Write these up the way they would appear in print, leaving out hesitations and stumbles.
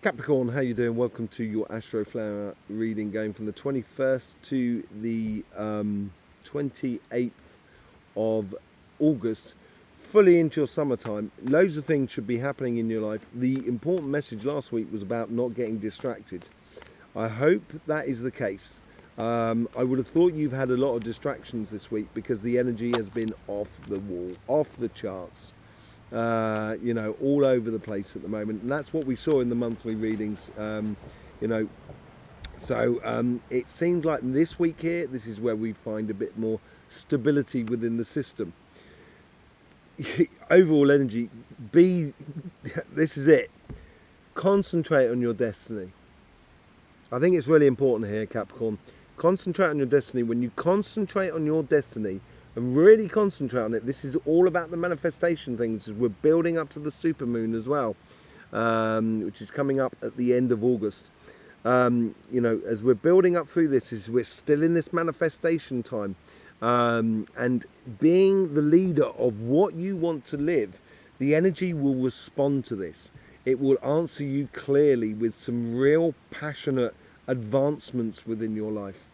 Capricorn, how you doing? Welcome to your Astroflower reading, going from the 21st to the 28th of August, fully into your summertime. Loads of things should be happening in your life. The important message last week was about not getting distracted. I hope that is the case. I would have thought you've had a lot of distractions this week because the energy has been off the wall, off the charts. All over the place at the moment, and that's what we saw in the monthly readings. It seems like this week here, this is where we find a bit more stability within the system. Overall energy, this is it. Concentrate on your destiny. I think it's really important here, Capricorn. Concentrate on your destiny. When you concentrate on your destiny, and really concentrate on it. This is all about the manifestation things. We're building up to the supermoon as well, which is coming up at the end of August. As we're building up through this, we're still in this manifestation time, and being the leader of what you want to live, the energy will respond to this. It will answer you clearly with some real passionate advancements within your life.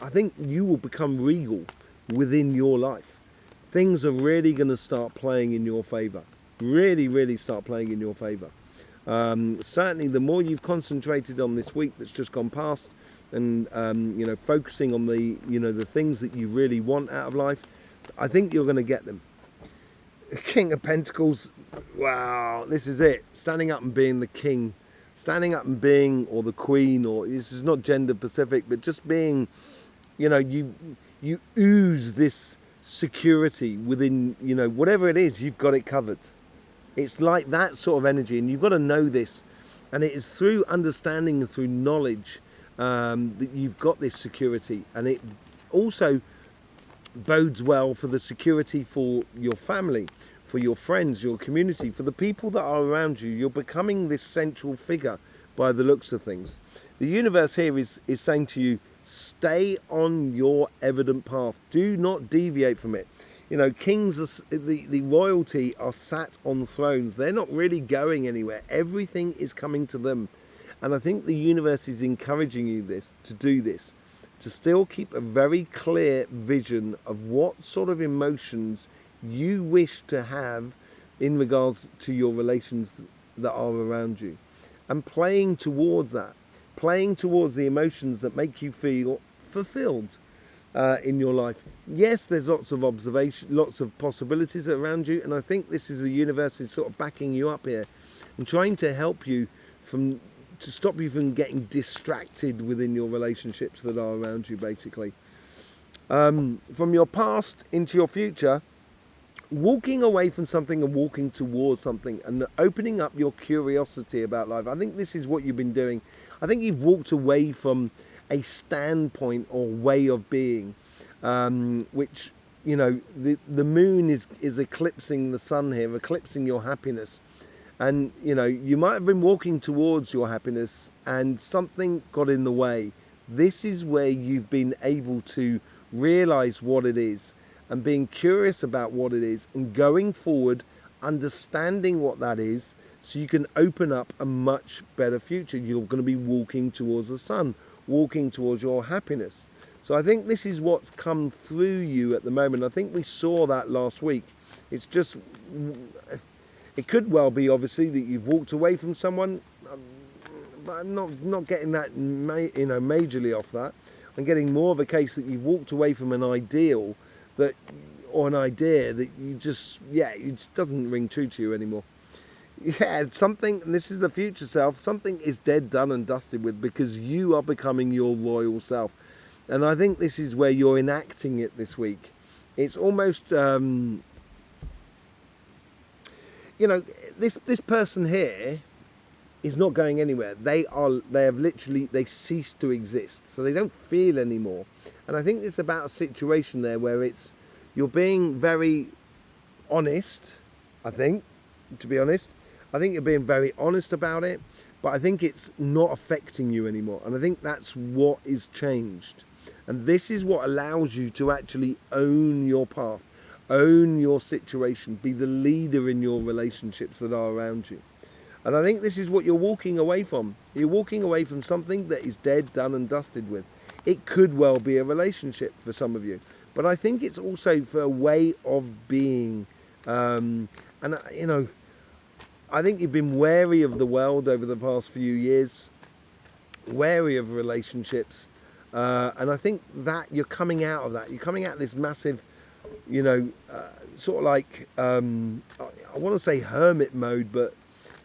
I think you will become regal within your life. Things are really going to start playing in your favour. Really, really start playing in your favour. Certainly, the more you've concentrated on this week that's just gone past, and focusing on the things that you really want out of life, I think you're going to get them. King of Pentacles. Wow, this is it. Standing up and being the king, standing up and being, or the queen, or this is not gender specific, but just being. You ooze this security within, whatever it is, you've got it covered. It's like that sort of energy, and you've got to know this. And it is through understanding and through knowledge that you've got this security. And it also bodes well for the security for your family, for your friends, your community, for the people that are around you. You're becoming this central figure by the looks of things. The universe here is saying to you, stay on your evident path. Do not deviate from it. Kings, the royalty are sat on thrones. They're not really going anywhere. Everything is coming to them. And I think the universe is encouraging you to do this, to still keep a very clear vision of what sort of emotions you wish to have in regards to your relations that are around you, and playing towards that. Playing towards the emotions that make you feel fulfilled in your life. Yes, there's lots of observation, lots of possibilities around you, and I think this is the universe is sort of backing you up here and trying to help you to stop you from getting distracted within your relationships that are around you, basically. From your past into your future, walking away from something and walking towards something and opening up your curiosity about life. I think this is what you've been doing. I think you've walked away from a standpoint or way of being, which, the moon is eclipsing the sun here, eclipsing your happiness. And, you might have been walking towards your happiness and something got in the way. This is where you've been able to realize what it is and being curious about what it is and going forward, understanding what that is, so you can open up a much better future. You're going to be walking towards the sun, walking towards your happiness. So I think this is what's come through you at the moment. I think we saw that last week. It's just, it could well be obviously that you've walked away from someone, but I'm not getting that majorly off that. I'm getting more of a case that you've walked away from an ideal or an idea that it just doesn't ring true to you anymore. Yeah, something, and this is the future self, something is dead, done and dusted with, because you are becoming your royal self. And I think this is where you're enacting it this week. It's almost, this person here is not going anywhere. They ceased to exist. So they don't feel anymore. And I think it's about a situation there where you're being very honest, I think, to be honest. I think you're being very honest about it, but I think it's not affecting you anymore. And I think that's what is changed. And this is what allows you to actually own your path, own your situation, be the leader in your relationships that are around you. And I think this is what you're walking away from. You're walking away from something that is dead, done and dusted with. It could well be a relationship for some of you. But I think it's also for a way of being. And, you know, I think you've been wary of the world over the past few years, wary of relationships. And I think that you're coming out of that. You're coming out of this massive, you know, sort of like, I want to say hermit mode, but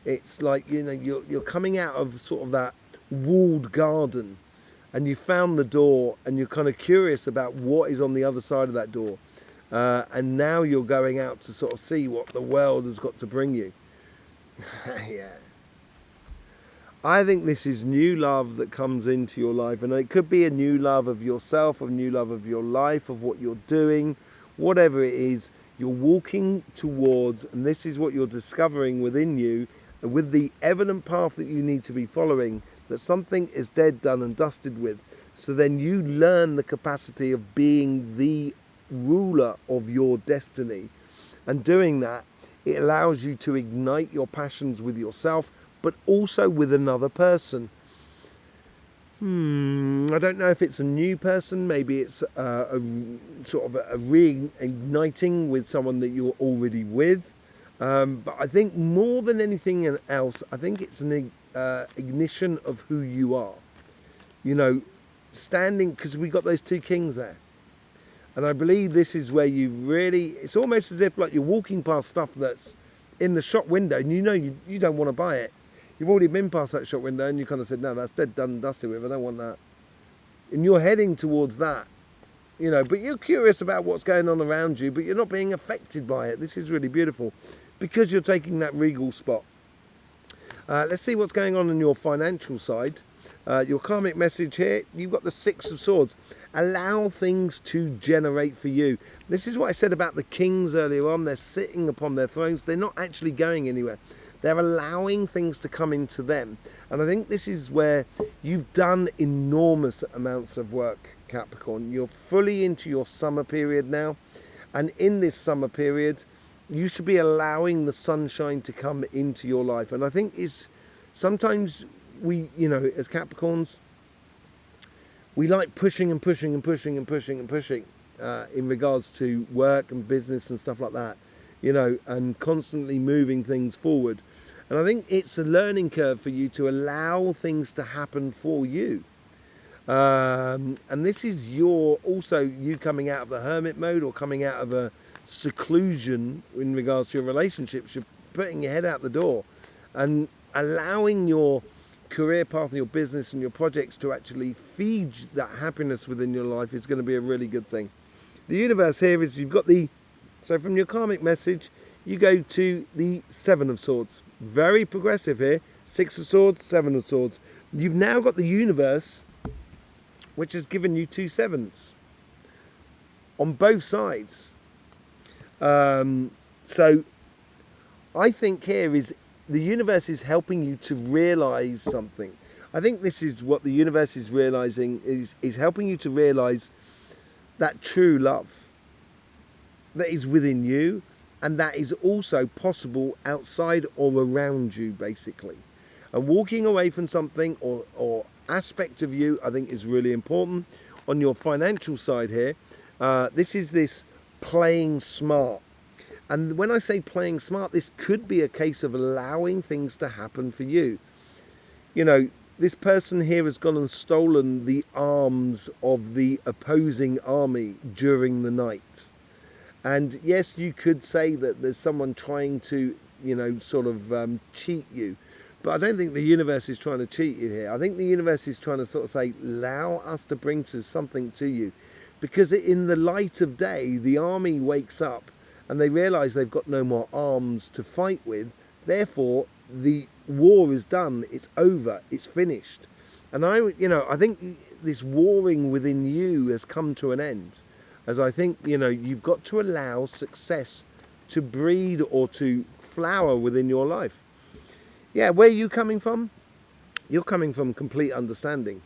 it's like, you know, you're coming out of sort of that walled garden, and you found the door, and you're kind of curious about what is on the other side of that door. And now you're going out to sort of see what the world has got to bring you. Yeah. I think this is new love that comes into your life, and it could be a new love of yourself, a new love of your life, of what you're doing, whatever it is, you're walking towards, and this is what you're discovering within you, with the evident path that you need to be following, that something is dead, done and dusted with. So then you learn the capacity of being the ruler of your destiny. And doing that, it allows you to ignite your passions with yourself, but also with another person. I don't know if it's a new person, maybe it's a sort of a reigniting with someone that you're already with. But I think more than anything else, I think it's an ignition of who you are. You know, standing, because we got those two kings there. And I believe this is where you really, it's almost as if like you're walking past stuff that's in the shop window, and you know you don't want to buy it. You've already been past that shop window and you kind of said, no, that's dead, done, and dusted with, I don't want that. And you're heading towards that, you know, but you're curious about what's going on around you, but you're not being affected by it. This is really beautiful because you're taking that regal spot. Let's see what's going on your financial side. Your karmic message here, you've got the Six of Swords. Allow things to generate for you. This is what I said about the kings earlier on. They're sitting upon their thrones. They're not actually going anywhere. They're allowing things to come into them. And I think this is where you've done enormous amounts of work, Capricorn. You're fully into your summer period now. And in this summer period, you should be allowing the sunshine to come into your life. And I think it's sometimes we, you know, as Capricorns, we like pushing and pushing and pushing and pushing and pushing in regards to work and business and stuff like that, you know, and constantly moving things forward. And I think it's a learning curve for you to allow things to happen for you. And this is also you coming out of the hermit mode or coming out of a seclusion in regards to your relationships. You're putting your head out the door and allowing your career path and your business and your projects to actually feed that happiness within your life is going to be a really good thing. The universe here is you've got so from your karmic message, you go to the Seven of Swords. Very progressive here. Six of Swords, Seven of Swords. You've now got the universe, which has given you two sevens on both sides. So I think here is the universe is helping you to realize something. I think this is what the universe is realizing, is helping you to realize that true love that is within you, and that is also possible outside or around you, basically. And walking away from something or aspect of you, I think, is really important. On your financial side here, this playing smart. And when I say playing smart, this could be a case of allowing things to happen for you. You know, this person here has gone and stolen the arms of the opposing army during the night. And yes, you could say that there's someone trying to, you know, sort of cheat you. But I don't think the universe is trying to cheat you here. I think the universe is trying to sort of say, allow us to bring something to you. Because in the light of day, the army wakes up and they realise they've got no more arms to fight with. Therefore, the war is done. It's over. It's finished. And I think this warring within you has come to an end. As I think, you know, you've got to allow success to breed or to flower within your life. Yeah, where are you coming from? You're coming from complete understanding.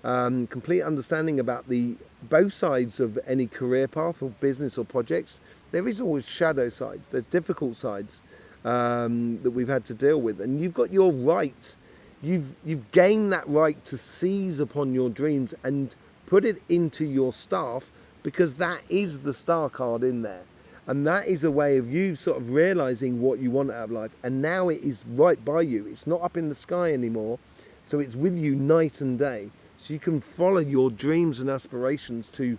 Complete understanding about both sides of any career path or business or projects. There is always shadow sides. There's difficult sides. that we've had to deal with, and you've got your right. You've gained that right to seize upon your dreams and put it into your staff, because that is the star card in there. And that is a way of you sort of realizing what you want out of life. And now it is right by you. It's not up in the sky anymore. So it's with you night and day. So you can follow your dreams and aspirations to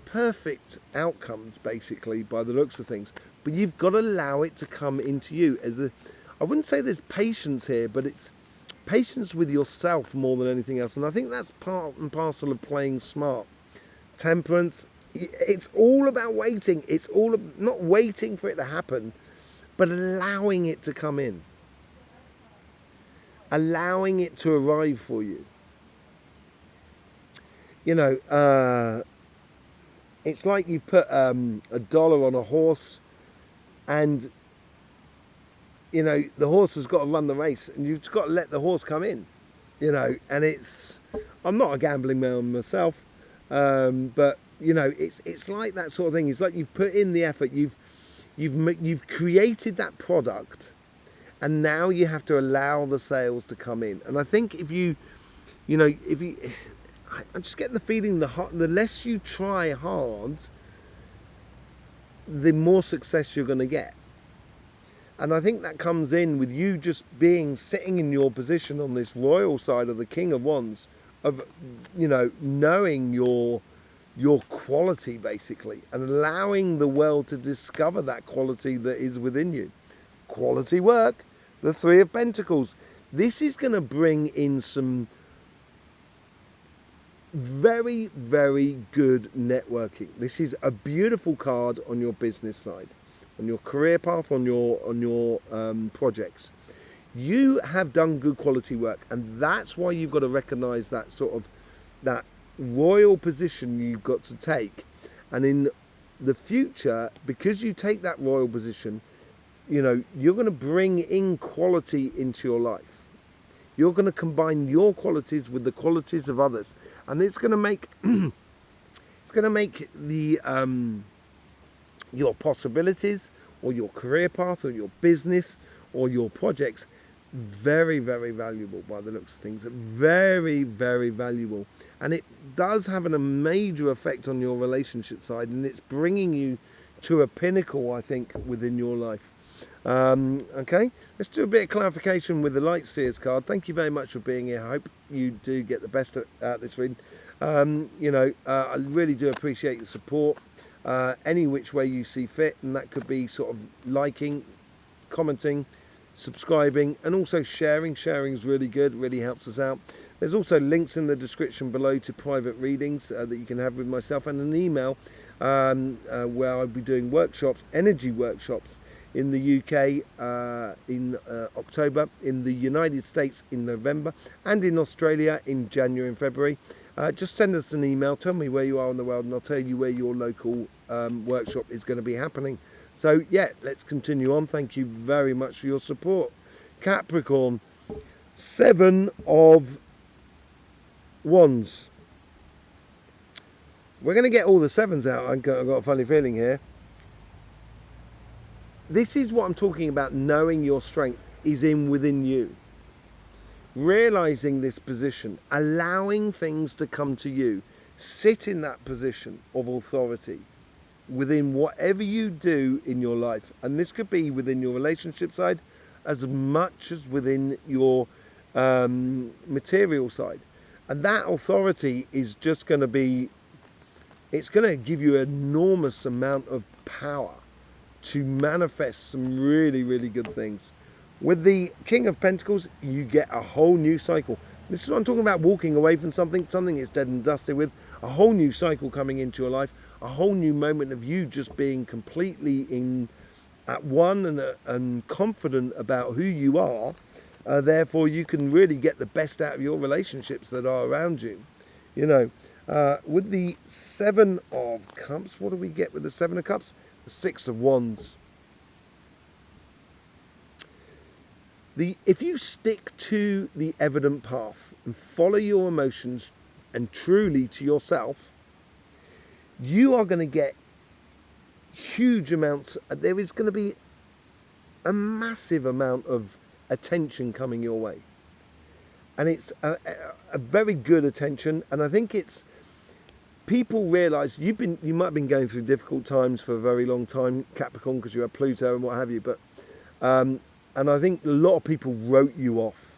perfect outcomes, basically, by the looks of things. But you've got to allow it to come into you. I wouldn't say there's patience here, but it's patience with yourself more than anything else. And I think that's part and parcel of playing smart. Temperance, it's all about waiting. It's all not waiting for it to happen, but allowing it to come in. Allowing it to arrive for you. You know, it's like you've put $1 on a horse, and you know the horse has got to run the race, and you've just got to let the horse come in. You know, and I'm not a gambling man myself, but you know, it's like that sort of thing. It's like you've put in the effort, you've created that product, and now you have to allow the sales to come in. And I think I just get the feeling the less you try hard, the more success you're going to get. And I think that comes in with you just sitting in your position on this royal side of the King of Wands, of, you know, knowing your quality, basically, and allowing the world to discover that quality that is within you. Quality work, the Three of Pentacles. This is going to bring in some very, very good networking. This is a beautiful card on your business side, on your career path, on your projects. You have done good quality work, and that's why you've got to recognize that sort of that royal position you've got to take. And in the future, because you take that royal position, you know, you're going to bring in quality into your life. You're going to combine your qualities with the qualities of others, and it's going to make the your possibilities, or your career path, or your business, or your projects very, very valuable by the looks of things. Very, very valuable. And it does have a major effect on your relationship side, and it's bringing you to a pinnacle, I think, within your life. Okay, let's do a bit of clarification with the Light Seers card. Thank you very much for being here. I hope you do get the best out this reading. I really do appreciate your support, any which way you see fit, and that could be sort of liking, commenting, subscribing, and also sharing. Sharing is really good, really helps us out. There's also links in the description below to private readings that you can have with myself, and an email where I'll be doing workshops, energy workshops, in the UK in October, in the United States in November, and in Australia in January and February. Just send us an email, tell me where you are in the world, and I'll tell you where your local workshop is going to be happening. So yeah, let's continue on. Thank you very much for your support. Capricorn, 7 of Wands. We're going to get all the 7s out. I've got a funny feeling here. This is what I'm talking about. Knowing your strength is within you. Realizing this position, allowing things to come to you. Sit in that position of authority within whatever you do in your life. And this could be within your relationship side as much as within your material side. And that authority is just going to be, it's going to give you an enormous amount of power to manifest some really, really good things. With the King of Pentacles, you get a whole new cycle. This is what I'm talking about, walking away from something it's dead and dusted with. A whole new cycle coming into your life. A whole new moment of you just being completely at one and confident about who you are. Therefore, you can really get the best out of your relationships that are around you. You know, with the 7 of Cups, what do we get with the 7 of Cups? The 6 of Wands. If you stick to the evident path and follow your emotions and truly to yourself, you are going to get huge amounts. There is going to be a massive amount of attention coming your way. And it's a very good attention. And I think it's, people realise you might have been going through difficult times for a very long time, Capricorn, because you have Pluto and what have you. But and I think a lot of people wrote you off.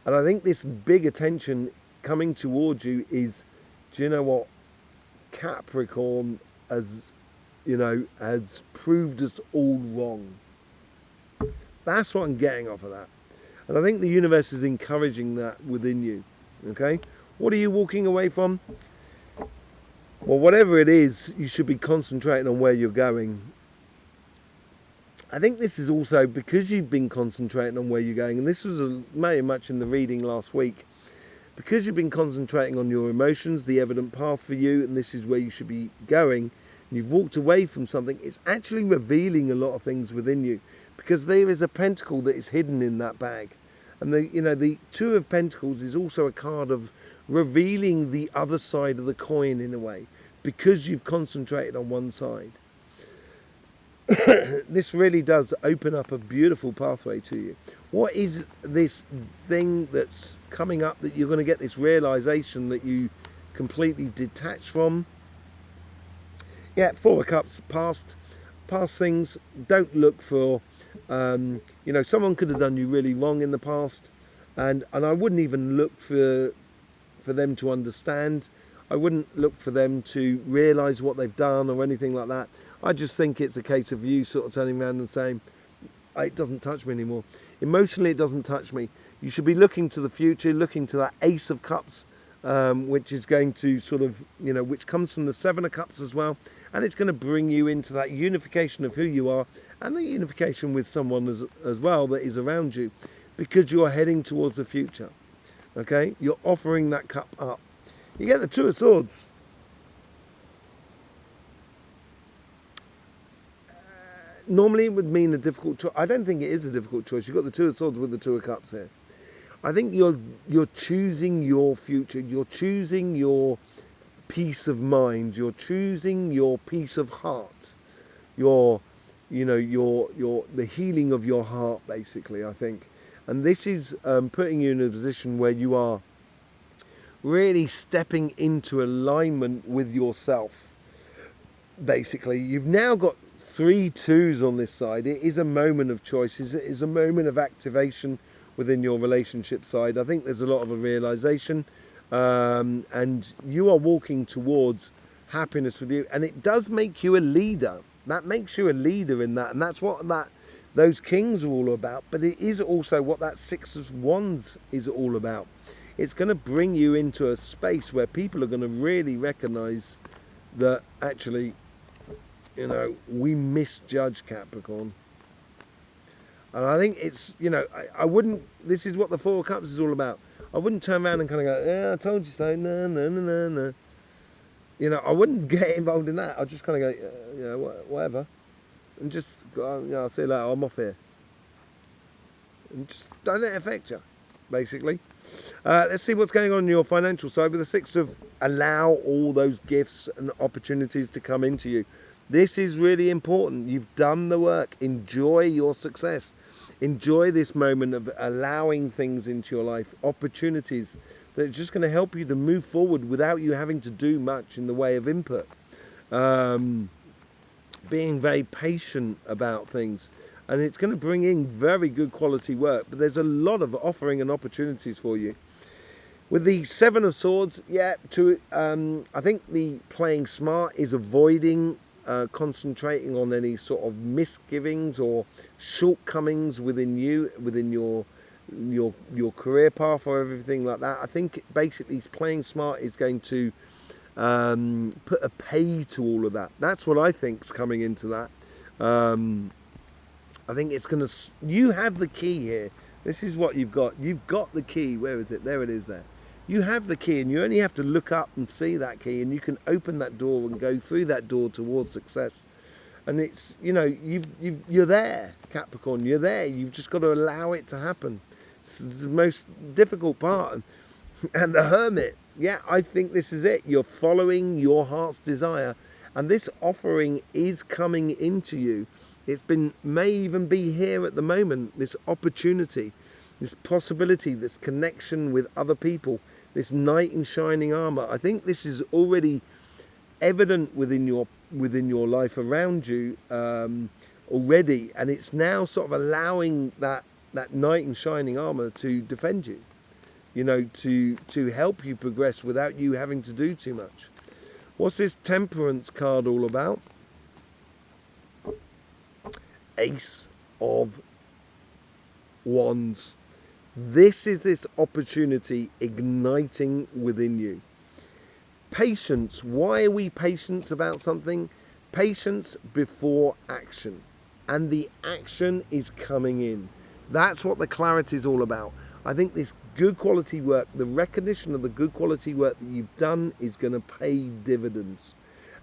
And I think this big attention coming towards you is, do you know what? Capricorn has, has proved us all wrong. That's what I'm getting off of that. And I think the universe is encouraging that within you. Okay? What are you walking away from? Well, whatever it is, you should be concentrating on where you're going. I think this is also because you've been concentrating on where you're going, and this was very much in the reading last week, because you've been concentrating on your emotions, the evident path for you, and this is where you should be going, and you've walked away from something, it's actually revealing a lot of things within you, because there is a pentacle that is hidden in that bag. And the Two of Pentacles is also a card of revealing the other side of the coin in a way, because you've concentrated on one side. This really does open up a beautiful pathway to you. What is this thing that's coming up that you're going to get this realization that you completely detached from? Yeah, Four of Cups, past things. Don't look for, someone could have done you really wrong in the past, and I wouldn't even look for them to understand. I wouldn't look for them to realize what they've done or anything like that. I just think it's a case of you sort of turning around and saying, it doesn't touch me anymore. Emotionally, it doesn't touch me. You should be looking to the future, looking to that Ace of Cups, which is going to sort of, which comes from the Seven of Cups as well. And it's going to bring you into that unification of who you are and the unification with someone as well that is around you, because you're heading towards the future. Okay? You're offering that cup up. You get the Two of Swords. Normally it would mean a difficult choice. I don't think it is a difficult choice. You've got the Two of Swords with the Two of Cups here. I think you're choosing your future. You're choosing your peace of mind. You're choosing your peace of heart. The healing of your heart, basically, I think. And this is putting you in a position where you are really stepping into alignment with yourself. Basically, you've now got 3 twos on this side. It is a moment of choices. It is a moment of activation within your relationship side. I think there's a lot of a realization, and you are walking towards happiness with you, and it does make you a leader. That makes you a leader in that, and that's what those kings are all about. But it is also what that Six of Wands is all about. It's going to bring you into a space where people are going to really recognize that actually, we misjudge Capricorn. And I think it's, I wouldn't, this is what the Four of Cups is all about. I wouldn't turn around and kind of go, yeah, I told you so, no. I wouldn't get involved in that. I'd just kind of go, whatever. And just, I'll see you later, I'm off here. And just don't let it affect you, basically. Let's see what's going on your financial side with the Six of, allow all those gifts and opportunities to come into you. This is really important. You've done the work. Enjoy your success. Enjoy this moment of allowing things into your life, opportunities that are just going to help you to move forward without you having to do much in the way of input. Being very patient about things. And it's going to bring in very good quality work. But there's a lot of offering and opportunities for you. With the Seven of Swords, I think the playing smart is avoiding concentrating on any sort of misgivings or shortcomings within your career path or everything like that. I think basically playing smart is going to put a pay to all of that. That's what I think's coming into that. I think it's going to. You have the key here. This is what you've got. You've got the key. Where is it? There it is. There. You have the key, and you only have to look up and see that key, and you can open that door and go through that door towards success. And it's, you're there, Capricorn. You're there. You've just got to allow it to happen. It's the most difficult part. And the Hermit. Yeah, I think this is it. You're following your heart's desire, and this offering is coming into you may even be here at the moment, this opportunity, this possibility, this connection with other people, this knight in shining armor. I think this is already evident within your life around you already, and it's now sort of allowing that knight in shining armor to defend you, to help you progress without you having to do too much. What's this temperance card all about? Ace of Wands. This is this opportunity igniting within you. Patience. Why are we patient about something? Patience before action. And the action is coming in. That's what the clarity is all about. I think this good quality work, the recognition of the good quality work that you've done is going to pay dividends.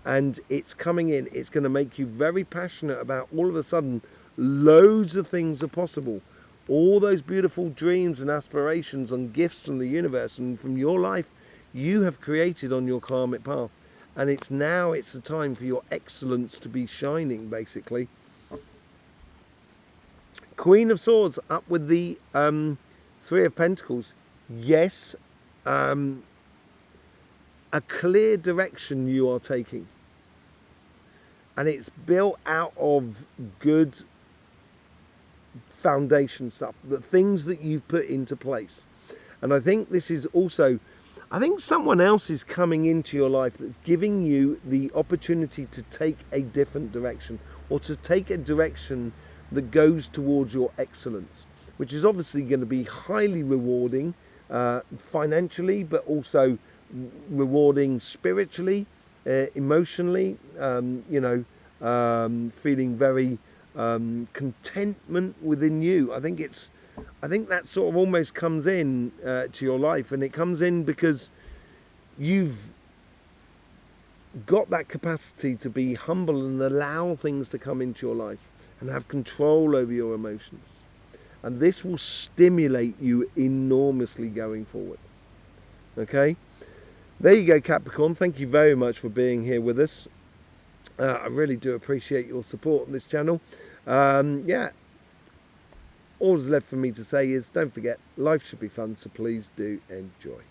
And it's coming in. It's going to make you very passionate about, all of a sudden, loads of things are possible. All those beautiful dreams and aspirations and gifts from the universe and from your life, you have created on your karmic path. And it's the time for your excellence to be shining, basically. Queen of Swords up with the Three of Pentacles. Yes, a clear direction you are taking. And it's built out of good foundation stuff, the things that you've put into place. And I think this is also, I think someone else is coming into your life that's giving you the opportunity to take a different direction, or to take a direction that goes towards your excellence, which is obviously going to be highly rewarding financially, but also rewarding spiritually, emotionally, feeling very contentment within you. I think that sort of almost comes in to your life, and it comes in because you've got that capacity to be humble and allow things to come into your life and have control over your emotions. And this will stimulate you enormously going forward. Okay? There you go, Capricorn. Thank you very much for being here with us. I really do appreciate your support on this channel. Yeah. All that's left for me to say is, don't forget, life should be fun, so please do enjoy.